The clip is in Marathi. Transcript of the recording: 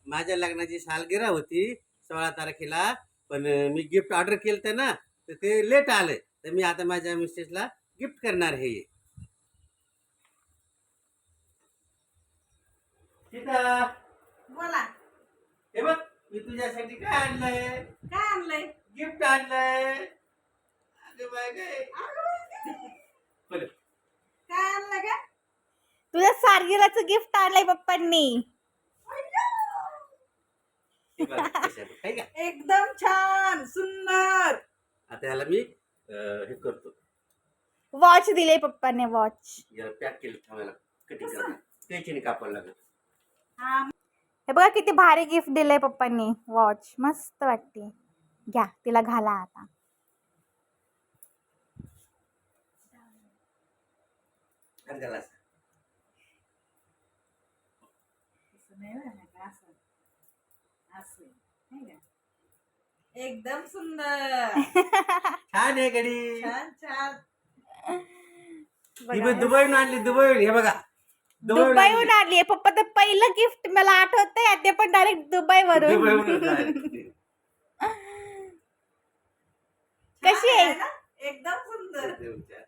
माझ्या लग्नाची सालगिरह होती 16 तारखेला, पण मी गिफ्ट ऑर्डर केलं ना, तर ते लेट आलंय. तर मी आता माझ्या मिसेसला गिफ्ट करणार हे. सीता, बोला. हे बघ मी तुझ्यासाठी काय आणलंय. काय आणलंय? गिफ्ट आणलंय. अगं बाय काय बोल. काय आणलं का? तुझ्या सालगिराचं गिफ्ट आणलंय पप्पांनी. हे बघ कशाला, आहे का? एकदम छान सुंदर. आता ह्याला मी हे करतो. वॉच दिले पप्पाने, वॉच. याला पॅक केलं ठेवायला, कटिंग करायला त्याच्याने कापायला लागत. हा, हे बघा किती भारी गिफ्ट दिलंय पप्पांनी. वॉच मस्त वाटते. घ्या तिला घाला आता. आणि त्याला असं. असं नाही बरं का, असं असं नाही का? एकदम सुंदर. छान आहे गडी. छान छान. ही पण दुबईहून आणली, दुबईहून. हे बघा दुबईहून आणली पप्पा. तर पहिलं गिफ्ट मला आठवतंय, ते पण डायरेक्ट दुबईवरून. दुबईहून आणली. कशी आहे? ना? एकदम सुंदर. देऊच्या.